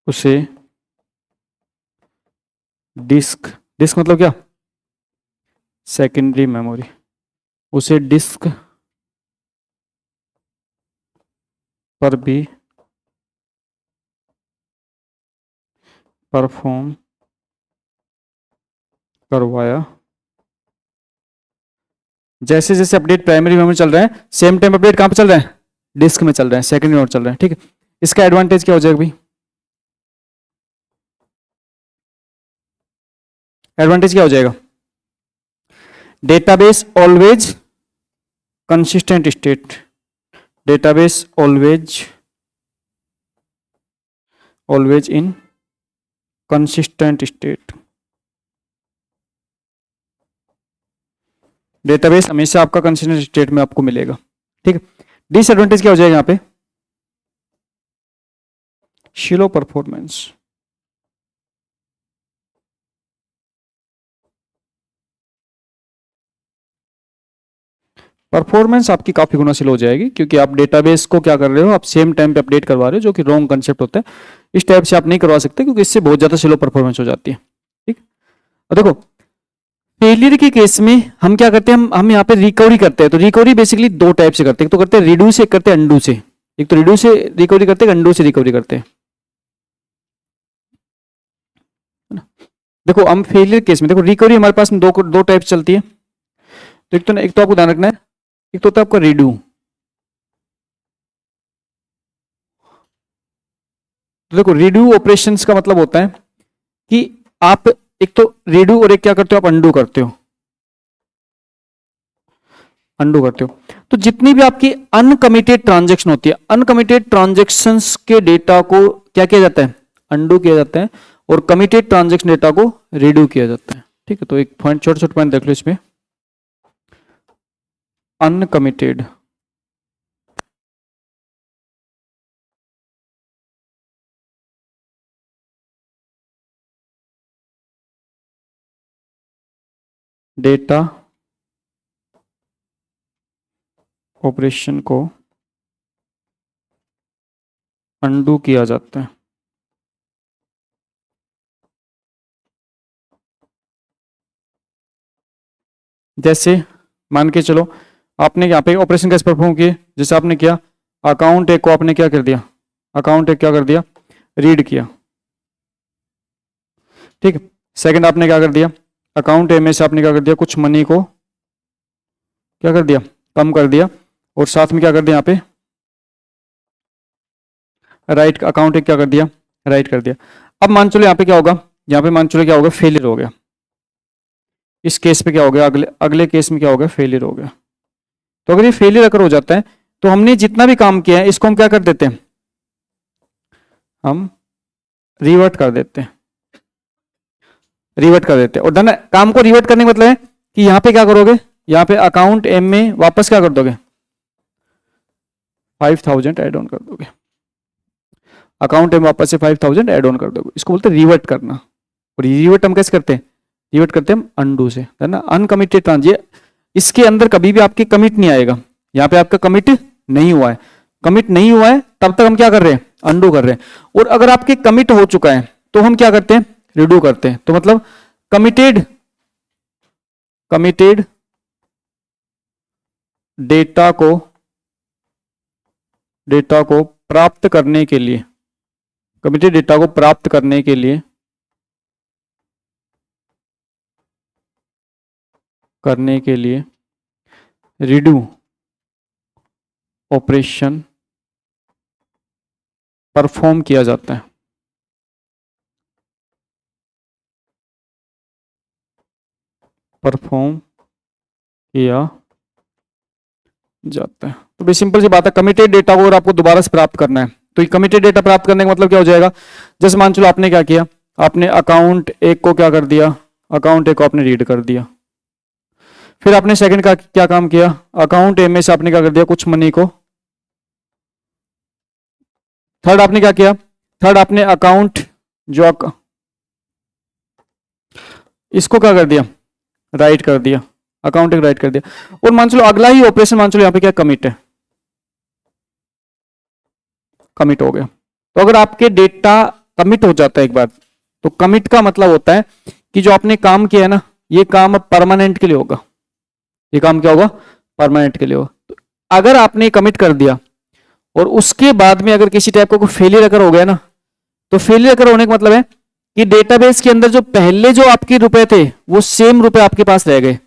उसे डिस्क, डिस्क मतलब क्या, सेकेंडरी मेमोरी, उसे डिस्क पर भी परफॉर्म करवाया, जैसे जैसे अपडेट प्राइमरी मेमोरी चल रहा है, सेम टाइम अपडेट कहां पे चल रहा है, डिस्क में चल रहा है, सेकेंडरी मेमोरी चल रहा है। ठीक है, इसका एडवांटेज क्या हो जाएगा भाई, एडवांटेज क्या हो जाएगा, database always consistent state, database always in consistent state, database हमेशा आपका कंसिस्टेंट स्टेट में आपको मिलेगा। ठीक है, डिसएडवांटेज क्या हो जाएगा यहां पे, स्लो परफॉर्मेंस, परफॉर्मेंस आपकी काफी गुना स्लो हो जाएगी, क्योंकि आप डेटाबेस को क्या कर रहे हो, आप सेम टाइम पे अपडेट करवा रहे हो, जो कि रॉन्ग कंसेप्ट होता है। इस टाइप से आप नहीं करवा सकते, क्योंकि इससे बहुत ज्यादा स्लो परफॉर्मेंस हो जाती है। ठीक, और देखो फेलियर के केस में हम क्या करते हैं, हम यहाँ पे रिकवरी करते हैं। तो रिकवरी बेसिकली दो टाइप से करते हैं, एक तो करते हैं रिड्यू से, एक करते हैं अंडू से। एक तो रिड्यू से रिकवरी करते हैं, अंडू से रिकवरी करते हैं, है ना। देखो हम फेलियर केस में देखो रिकवरी हमारे पास में दो दो टाइप चलती है। तो एक तो आपको ध्यान रखना है, एक तो होता है आपका रिड्यू। तो देखो रिड्यू ऑपरेशंस का मतलब होता है कि आप एक तो रिड्यू और एक क्या करते हो, आप अंडू करते हो, अंडू करते हो। तो जितनी भी आपकी अनकमिटेड ट्रांजेक्शन होती है, अनकमिटेड ट्रांजेक्शन्स के डेटा को क्या किया जाता है, अंडू किया जाता है, और कमिटेड ट्रांजेक्शन डेटा को रिड्यू किया जाता है। ठीक है, तो एक पॉइंट छोटे छोटे पॉइंट देख लो इसमें। अनकमिटेड डेटा ऑपरेशन को अंडू किया जाता है। जैसे मान के चलो आपने यहाँ पे ऑपरेशन कैसे परफॉर्म किए, जैसे आपने किया अकाउंट एक को आपने क्या कर दिया, अकाउंट एक क्या कर दिया, रीड किया। ठीक है, सेकंड आपने क्या कर दिया, अकाउंट ए में से आपने क्या कर दिया, कुछ मनी को क्या कर दिया, कम कर दिया, और साथ में क्या कर दिया यहाँ पे राइट, अकाउंट एक क्या कर दिया, राइट कर दिया। अब मान चलो यहाँ पे क्या होगा, यहाँ पे मान चलो क्या होगा, फेलियर हो गया। इस केस पे क्या हो गया, अगले अगले केस में क्या हो गया, फेलियर हो गया। तो अगर ये फेलियर अगर हो जाता है तो हमने जितना भी काम किया है इसको हम क्या कर देते हैं, हम रिवर्ट कर देते हैं, रिवर्ट कर देते हैं। और डन काम को रिवर्ट करने का मतलब है कि यहाँ पे क्या करोगे, यहाँ पे अकाउंट एम में वापस क्या कर दोगे, 5000 एड ऑन कर दोगे, अकाउंट एम वापस से 5000 एड ऑन कर दोगे। इसको बोलते हैं रिवर्ट करना। और रिवर्ट हम कैसे करते हैं, रिवर्ट करते हैं हम अंडू से, है ना। अनकमिटेड ट्रांजेक्शन, इसके अंदर कभी भी आपके कमिट नहीं आएगा। यहाँ पे आपका कमिट नहीं हुआ है, कमिट नहीं हुआ है तब तक हम क्या कर रहे हैं, अंडू कर रहे हैं। और अगर आपके कमिट हो चुका है तो हम क्या करते हैं, रिड्यू करते हैं। तो मतलब कमिटेड कमिटेड डेटा को डेटा को प्राप्त करने के लिए, कमिटेड डेटा को प्राप्त करने के लिए रिड्यू ऑपरेशन परफॉर्म किया जाता है, परफॉर्म किया जाता है। तो भी सिंपल सी बात है, कमिटेड डेटा को अगर आपको दोबारा से प्राप्त करना है तो ये कमिटेड डेटा प्राप्त करने का मतलब क्या हो जाएगा, जैसे मान चलो आपने क्या किया, आपने अकाउंट एक को क्या कर दिया, अकाउंट एक को आपने रीड कर दिया। फिर आपने सेकंड का क्या काम किया, अकाउंट ए में से आपने क्या कर दिया, कुछ मनी को। थर्ड आपने क्या किया, थर्ड आपने अकाउंट जो इसको क्या कर दिया, राइट कर दिया, अकाउंट एक राइट कर दिया। और मान चलो अगला ही ऑपरेशन, मान चलो यहाँ पे क्या कमिट है, कमिट हो गया। तो अगर आपके डेटा कमिट हो जाता है एक बार, तो कमिट का मतलब होता है कि जो आपने काम किया है ना, ये काम अब परमानेंट के लिए होगा। ये काम क्या होगा, परमानेंट के लिए होगा। तो अगर आपने कमिट कर दिया और उसके बाद में अगर किसी टाइप का कोई फेलियर अगर हो गया ना, तो फेलियर अगर होने का मतलब है कि डेटाबेस के अंदर जो पहले जो आपके रुपए थे वो सेम रुपए आपके पास रह गए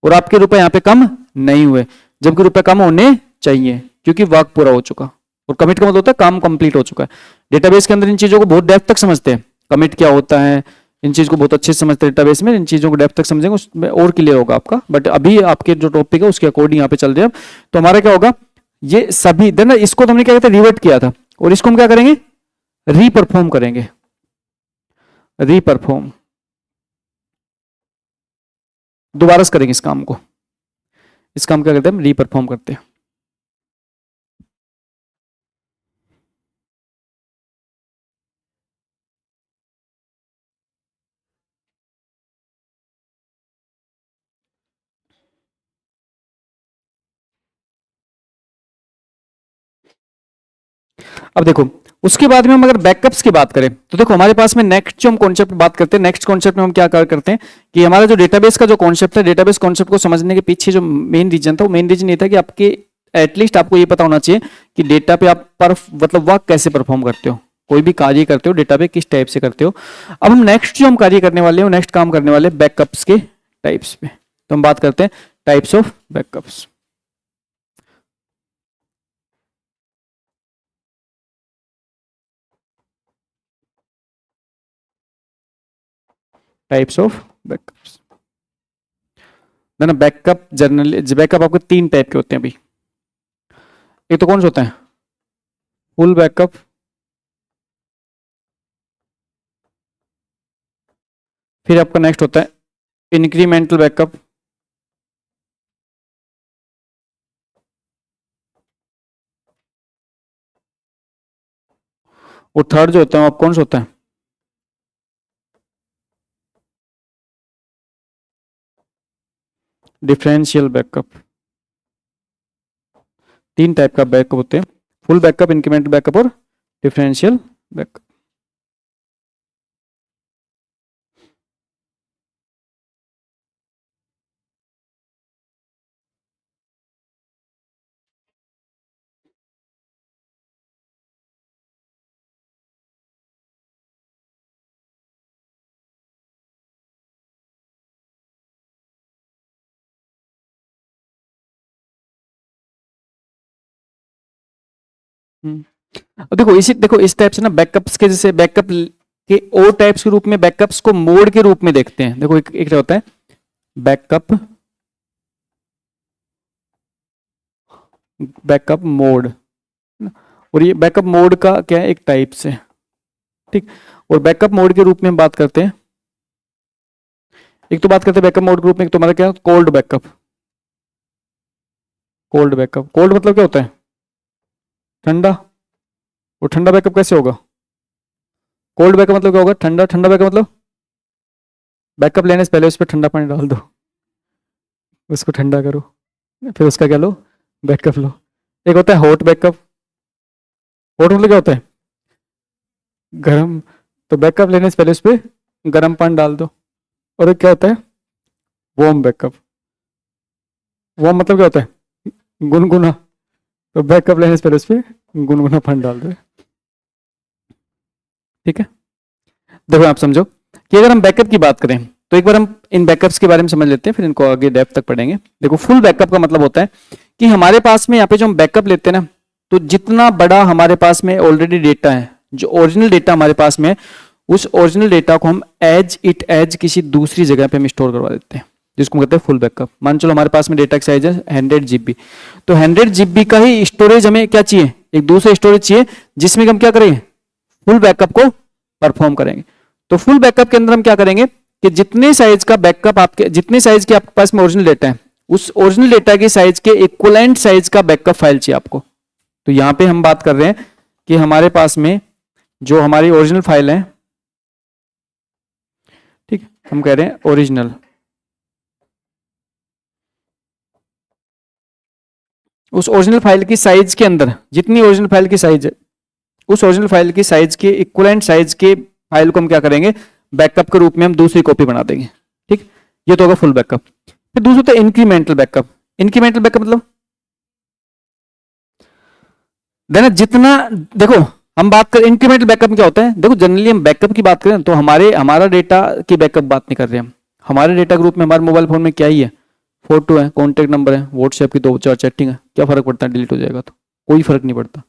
और आपके रुपए यहाँ पे कम नहीं हुए, जबकि रुपए कम होने चाहिए क्योंकि वर्क पूरा हो चुका। और कमिट का मतलब होता है काम कंप्लीट हो चुका है। डेटाबेस के अंदर इन चीजों को बहुत डेप्थ तक समझते हैं, कमिट क्या होता है, इन चीज को बहुत अच्छे से समझते हैं डेटाबेस में। इन चीजों को डेप्थ तक समझेंगे उसमें और क्लियर होगा आपका। बट अभी आपके जो टॉपिक है उसके अकॉर्डिंग यहाँ पे चल रहे हैं। तो हमारा क्या होगा, ये सभी देना, इसको तो हमने क्या कहते हैं, रिवर्ट किया था, और इसको हम क्या करेंगे, रीपरफॉर्म करेंगे, रीपरफॉर्म दोबारा से करेंगे इस काम को। इस काम क्या करते हैं, हम रीपरफॉर्म करते हैं। अब देखो, उसके बाद में हम अगर बैकअप्स की बात करें तो देखो हमारे पास में नेक्स्ट जो हम कॉन्सेप्ट बात करते हैं, नेक्स्ट कॉन्सेप्ट में हम क्या करते हैं कि हमारा जो डेटाबेस का जो कॉन्सेप्ट है, डेटाबेस कॉन्सेप्ट को समझने के पीछे जो मेन रीजन था, वो मेन रीजन ये था कि आपके एटलीस्ट आपको ये पता होना चाहिए कि डेटा पे आप पर मतलब वर्क कैसे परफॉर्म करते हो, कोई भी कार्य करते हो डेटा पे किस टाइप से करते हो। अब हम नेक्स्ट जो हम कार्य करने वाले हैं, नेक्स्ट काम करने वाले बैकअप्स के टाइप्स पे, तो हम बात करते हैं types of backups. Types of backups. ना बैकअप जनरली, बैकअप आपको 3 टाइप के होते हैं अभी। एक तो कौन सा होता है, फुल बैकअप, फिर आपका नेक्स्ट होता है इंक्रीमेंटल बैकअप, और थर्ड जो होता है वो आप कौन सा होता है, डिफरेंशियल बैकअप। 3 टाइप का बैकअप होते हैं, फुल बैकअप, इंक्रीमेंटल बैकअप और डिफरेंशियल बैकअप। अब देखो इसी, देखो इस टाइप से ना बैकअप्स के, जैसे बैकअप के और टाइप्स के रूप में बैकअप्स को मोड के रूप में देखते हैं। देखो एक होता है बैकअप, बैकअप मोड, और ये बैकअप मोड का क्या है, एक टाइप से, ठीक। और बैकअप मोड के रूप में हम बात करते हैं, एक तो बात करते हैं बैकअप मोड के रूप में, एक तो हमारा क्या, cold backup. Cold backup, cold मतलब क्या होता है, ठंडा। और ठंडा बैकअप कैसे होगा, कोल्ड बैकअप मतलब क्या होगा, ठंडा। ठंडा बैकअप मतलब बैकअप लेने से पहले उस पर ठंडा पानी डाल दो, उसको ठंडा करो, फिर उसका क्या लो, बैकअप लो। एक होता है हॉट बैकअप, हॉट मतलब क्या होता है, गर्म, तो बैकअप लेने से पहले उस पर गर्म पानी डाल दो। और एक क्या होता है वार्म बैकअप, वार्म मतलब क्या होता है, गुनगुना, तो बैकअप लेने से पहले उस पर गुनगुना पानी डाल दो। ठीक है, देखो आप समझो कि अगर हम बैकअप की बात करें तो एक बार हम इन बैकअप्स के बारे में समझ लेते हैं, फिर इनको आगे डेप्थ तक पढ़ेंगे। देखो फुल बैकअप का मतलब होता है कि हमारे पास में यहाँ पे जो हम बैकअप लेते हैं ना, तो जितना बड़ा हमारे पास में ऑलरेडी डेटा है, जो ओरिजिनल डेटा हमारे पास में, उस ओरिजिनल डेटा को हम एज किसी दूसरी जगह पे हम स्टोर करवा देते हैं, जिसको कहते हैं फुल बैकअप। मान चलो हमारे पास में डेटा का साइज है 100 GB, तो 100 GB का ही स्टोरेज हमें क्या चाहिए, एक दूसरा स्टोरेज चाहिए, जिसमें हम क्या करेंगे, फुल बैकअप को परफॉर्म करेंगे। तो फुल बैकअप के अंदर हम क्या करेंगे कि जितने साइज का बैकअप आपके, जितने साइज के आपके पास में ओरिजिनल डेटा है, उस ओरिजिनल डेटा के साइज के इक्विवेलेंट साइज का बैकअप फाइल चाहिए आपको। तो यहां पे हम बात कर रहे हैं कि हमारे पास में जो हमारी ओरिजिनल फाइल है, ठीक, हम कह रहे हैं ओरिजिनल, उस ओरिजिनल फाइल की साइज के अंदर जितनी ओरिजिनल फाइल की साइज है, उस ओरिजिनल फाइल की साइज के इक्विवेलेंट साइज के फाइल को हम क्या करेंगे, बैकअप के रूप में हम दूसरी कॉपी बना देंगे। ठीक, ये तो होगा फुल बैकअप। फिर दूसरा होता है इंक्रीमेंटल बैकअप। इंक्रीमेंटल बैकअप मतलब देना जितना, देखो हम बात करें इंक्रीमेंटल बैकअप क्या होता है, देखो जनरली हम बैकअप की बात करें तो हमारा डेटा की बैकअप बात नहीं कर रहे हम। हमारे डेटा ग्रुप में हमारे मोबाइल फोन में क्या ही है, फोटो है, कॉन्टेक्ट नंबर है, व्हाट्सएप की 2-4 चैटिंग है, क्या फर्क पड़ता है, डिलीट हो जाएगा तो कोई फर्क नहीं पड़ता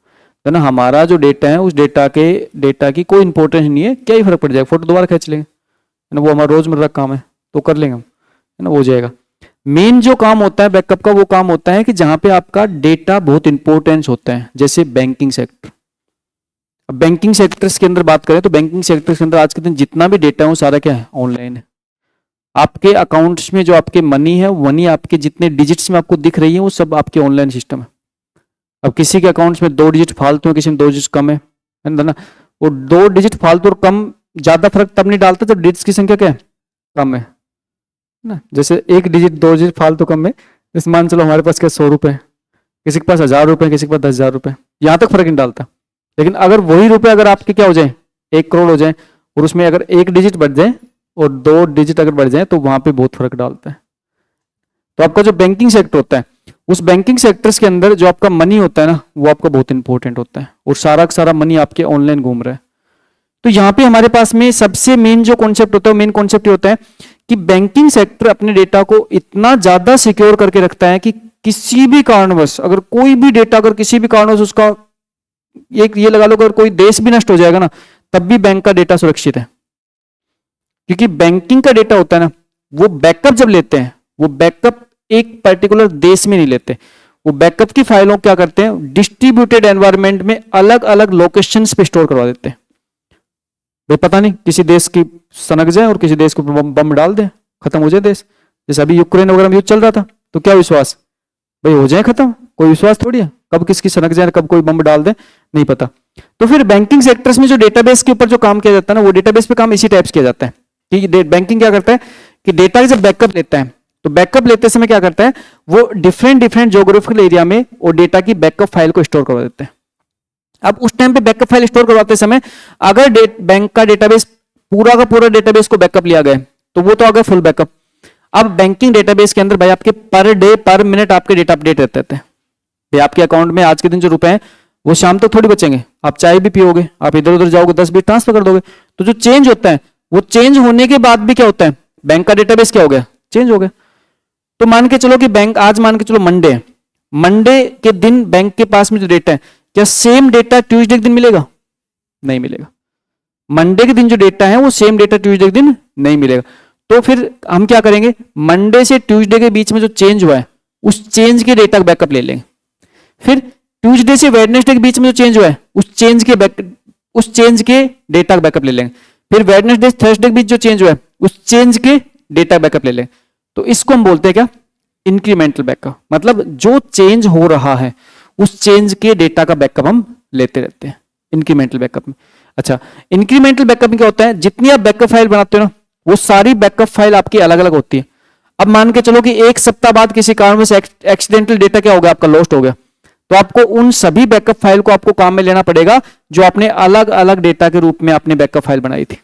है ना। हमारा जो डेटा है उस डेटा की कोई इंपॉर्टेंस नहीं है, क्या ही फर्क पड़ जाएगा, फोटो दोबारा खींच लेंगे है ना, वो हमारा रोजमर्रा काम है तो कर लेंगे हम, है ना, हो जाएगा। मेन जो काम होता है बैकअप का, वो काम होता है कि जहां पे आपका डेटा बहुत इंपॉर्टेंस होता है, जैसे बैंकिंग सेक्टर। अब बैंकिंग सेक्टर्स के अंदर बात करें तो बैंकिंग सेक्टर्स के अंदर आज के दिन जितना भी डेटा है वो सारा क्या है, ऑनलाइन है। आपके अकाउंट्स में जो आपके मनी है, मनी आपके जितने डिजिट्स में आपको दिख रही है, वो सब आपके ऑनलाइन सिस्टम है। अब किसी के अकाउंट्स में 2 डिजिट फालतू है, किसी में 2 डिजिट कम है ना, वो 2 डिजिट फालतू और कम ज्यादा फर्क तब नहीं डालता जब डिजिट्स की संख्या क्या है, कम है ना। जैसे 1 डिजिट 2 डिजिट फालतू कम है, जैसे मान चलो हमारे पास क्या 100 रुपए, किसी के पास 1000 रुपए, किसी के पास 10,000 रुपए, यहां तक फर्क नहीं डालता, लेकिन अगर वही रुपए अगर आपके क्या हो जाए 1 करोड़ हो जाए और उसमें अगर 1 डिजिट बढ़ जाए और 2 डिजिट अगर बढ़ जाए तो वहां पे बहुत फर्क डालता है। तो आपका जो बैंकिंग सेक्टर होता है उस बैंकिंग सेक्टर्स के अंदर जो आपका मनी होता है ना वो आपका बहुत इंपॉर्टेंट होता है और सारा का सारा मनी आपके ऑनलाइन घूम रहा है। तो यहाँ पे हमारे पास में सबसे मेन जो कॉन्सेप्ट होता है मेन कॉन्सेप्ट ये होता है कि बैंकिंग सेक्टर अपने डेटा को इतना ज्यादा सिक्योर करके रखता है कि किसी भी कारणवश अगर कोई भी डेटा अगर किसी भी कारणवश उसका एक ये लगा लो अगर कोई देश भी नष्ट हो जाएगा ना तब भी बैंक का डेटा सुरक्षित है। क्योंकि बैंकिंग का डेटा होता है ना वो बैकअप जब लेते हैं वो बैकअप एक पर्टिकुलर देश में नहीं लेते, वो बैकअप की फाइलों क्या करते हैं डिस्ट्रीब्यूटेड एनवायरनमेंट में अलग अलग लोकेशंस पे स्टोर करवा देते हैं। भाई पता नहीं किसी देश की सनक जाए और किसी देश को बम डाल दे खत्म हो जाए देश, जैसे अभी यूक्रेन वगैरह में युद्ध चल रहा था तो क्या विश्वास भाई हो जाए खत्म, कोई विश्वास थोड़ी है कब किसकी सनक जाए कब कोई बम डाल दे नहीं पता। तो फिर बैंकिंग सेक्टर्स में जो डेटाबेस के ऊपर जो काम किया जाता है ना वो डेटाबेस पे काम इसी टाइप से किया जाता है कि बैंकिंग क्या करता है कि डेटा जब बैकअप लेता है तो बैकअप लेते समय क्या करता है वो डिफरेंट डिफरेंट ज्योग्राफिकल एरिया में वो डेटा की बैकअप फाइल को स्टोर करवा देते हैं। अब उस टाइम पे बैकअप फाइल स्टोर करवाते समय अगर बैंक का डेटाबेस पूरा का पूरा डेटाबेस को बैकअप लिया गया तो वो तो आ गया फुल बैकअप। अब बैंकिंग डेटाबेस के अंदर भाई आपके पर डे पर मिनट आपके डेटा अपडेट रहते थे भाई आपके अकाउंट में आज के दिन जो रुपए हैं वो शाम तक थोड़ी बचेंगे, आप चाय भी पियोगे आप इधर उधर जाओगे 10 बीट ट्रांसफर कर दोगे, तो जो चेंज होता है वो चेंज होने के बाद भी क्या होता है बैंक का डेटाबेस क्या हो गया चेंज हो गया। तो मान के चलो कि बैंक आज मान के चलो मंडे है, मंडे के दिन बैंक के पास में जो डेटा है क्या सेम डेटा ट्यूसडे के दिन मिलेगा नहीं मिलेगा, मंडे के दिन जो डेटा है वो सेम डेटा ट्यूसडे के दिन नहीं मिलेगा। तो फिर हम क्या करेंगे मंडे से ट्यूसडे के बीच में जो चेंज हुआ है उस चेंज के डेटा बैकअप ले लेंगे, फिर ट्यूसडे से वेडनेसडे के बीच में जो चेंज हुआ है उस चेंज के डेटा बैकअप ले लेंगे, फिर वेडनेसडे थर्सडे के बीच जो चेंज हुआ है उस चेंज के डेटा बैकअप ले लेंगे। तो इसको हम बोलते हैं क्या इंक्रीमेंटल बैकअप, मतलब जो चेंज हो रहा है उस चेंज के डेटा का बैकअप हम लेते रहते हैं इंक्रीमेंटल बैकअप में। अच्छा इंक्रीमेंटल बैकअप में क्या होता है जितनी आप बैकअप फाइल बनाते हो ना वो सारी बैकअप फाइल आपकी अलग अलग होती है। अब मान के चलो कि एक सप्ताह बाद किसी कारण से एक्सीडेंटल डेटा क्या हो गया आपका लॉस्ट हो गया, तो आपको उन सभी बैकअप फाइल को आपको काम में लेना पड़ेगा जो आपने अलग अलग डेटा के रूप में आपने बैकअप फाइल बनाई थी।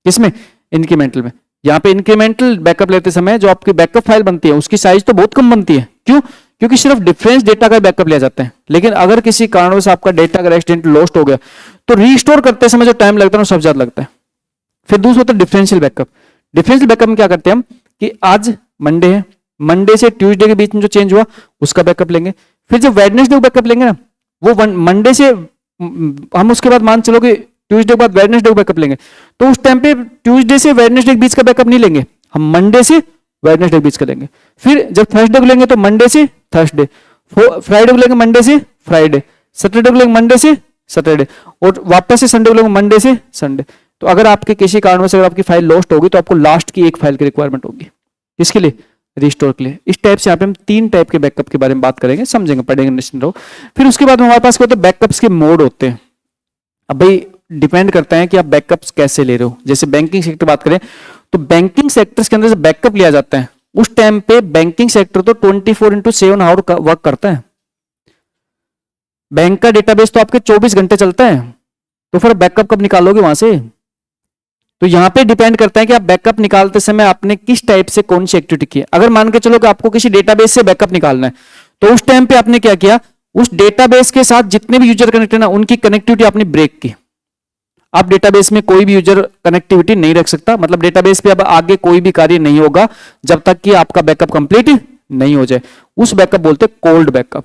किसमें इंक्रीमेंटल में। यहाँ पे इंक्रीमेंटल बैकअप लेते समय जो आपकी बैकअप फाइल बनती है उसकी साइज तो बहुत कम बनती है, क्यों क्योंकि सिर्फ डिफरेंस डेटा का बैकअप लिया जाता है। लेकिन अगर किसी कारणों से आपका डेटा अगर एक्सीडेंटल लॉस्ट हो गया तो रीस्टोर करते समय जो टाइम लगता है वो सब ज्यादा लगता है। फिर दूसरा होता है डिफरेंशियल बैकअप। डिफरेंशियल बैकअप में क्या करते हैं हम कि आज मंडे है, मंडे से ट्यूसडे के बीच में जो चेंज हुआ उसका बैकअप लेंगे, फिर जब वेडनेसडे को बैकअप लेंगे ना वो मंडे से हम उसके बाद मान चलो कि ट्यूसडे के बाद वेडनेसडे को बैकअप लेंगे, तो उस टाइम पे ट्यूसडे से वेडनेसडे के बीच का बैकअप नहीं लेंगे, हम मंडे से वेडनेसडे के बीच का लेंगे। फिर जब थर्सडे को लेंगे तो मंडे से थर्सडे, फ्राइडे को लेंगे मंडे से फ्राइडे, सैटरडे को लेंगे मंडे से सैटरडे, और वापस से संडे को लेंगे मंडे से संडे। तो अगर आपके किसी कारण से अगर आपकी फाइल लॉस्ट होगी तो आपको लास्ट की एक फाइल की रिक्वायरमेंट होगी, किसके लिए रिस्टोर के लिए। इस टाइप से यहाँ पे हम 3 टाइप के बैकअप के बारे में बात करेंगे, समझेंगे पढ़ेंगे निश्चित रहो। फिर उसके बाद हमारे पास क्या होता है बैकअप्स के मोड होते हैं। अब भाई डिपेंड करता है कि आप बैकअप्स कैसे ले रहे हो। जैसे बैंकिंग सेक्टर बात करें तो बैंकिंग सेक्टर्स के अंदर से बैकअप लिया जाता है उस टाइम पे बैंकिंग सेक्टर तो 24/7 आवर वर्क करता है। बैंक का डेटाबेस तो आपके 24 घंटे चलता है, तो फिर बैकअप कब निकालोगे वहां से। तो यहां पे डिपेंड करता है कि आप बैकअप निकालते समय आपने किस टाइप से कौन सी एक्टिविटी की है। अगर मान के चलो कि आपको किसी डेटाबेस से बैकअप निकालना है तो उस टाइम पे आपने क्या किया, उस डेटाबेस के साथ जितने भी यूजर कनेक्ट है ना उनकी कनेक्टिविटी आपने ब्रेक की। आप डेटाबेस में कोई भी यूजर कनेक्टिविटी नहीं रख सकता, मतलब डेटाबेस पे अब आगे कोई भी कार्य नहीं होगा जब तक कि आपका बैकअप कंप्लीट नहीं हो जाए। उस बैकअप बोलते हैं कोल्ड बैकअप।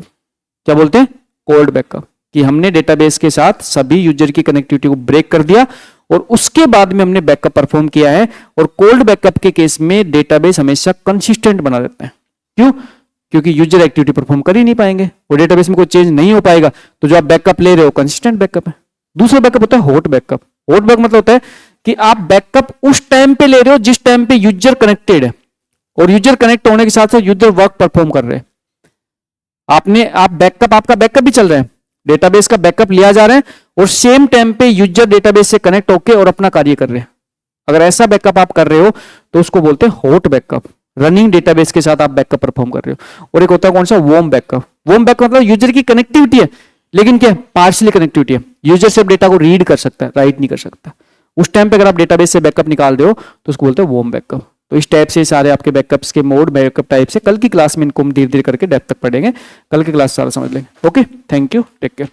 क्या बोलते हैं कोल्ड बैकअप, कि हमने डेटाबेस के साथ सभी यूजर की कनेक्टिविटी को ब्रेक कर दिया और उसके बाद में हमने बैकअप परफॉर्म किया है। और कोल्ड बैकअप के केस में डेटाबेस हमेशा कंसिस्टेंट बना रहता है। क्यों, क्योंकि यूजर एक्टिविटी परफॉर्म कर ही नहीं पाएंगे और डेटाबेस में कोई चेंज नहीं हो पाएगा, तो जो आप बैकअप ले रहे हो कंसिस्टेंट बैकअप है। दूसरा बैकअप होता है हॉट बैकअप। हॉट बैकअप मतलब होता है कि आप बैकअप उस टाइम पे ले रहे हो जिस टाइम पे यूजर कनेक्टेड है और यूजर कनेक्ट होने के साथ साथ यूजर वर्क परफॉर्म कर रहे हैं। आपका बैकअप भी चल रहा है, डेटाबेस का बैकअप लिया जा रहा है और सेम टाइम पे यूजर डेटाबेस से कनेक्ट होकर और अपना कार्य कर रहे हैं। अगर ऐसा बैकअप आप कर रहे हो तो उसको बोलते हैं हॉट बैकअप। रनिंग डेटाबेस के साथ आप बैकअप परफॉर्म कर रहे हो। और एक होता है कौन सा वार्म बैकअप। वार्म बैकअप मतलब यूजर की कनेक्टिविटी है लेकिन क्या पार्शियली कनेक्टिविटी है, यूजर सिर्फ डेटा को रीड कर सकता है, राइट नहीं कर सकता। उस टाइम पे अगर आप डेटाबेस से बैकअप निकाल रहे हो तो उसको बोलते हैं वॉर्म बैकअप। तो इस टाइप से सारे आपके बैकअप्स के मोड, बैकअप टाइप से कल की क्लास में इनको हम धीरे धीरे करके डेप्थ तक पढ़ेंगे। कल की क्लास सारा समझ लेंगे। Okay, thank you, take care.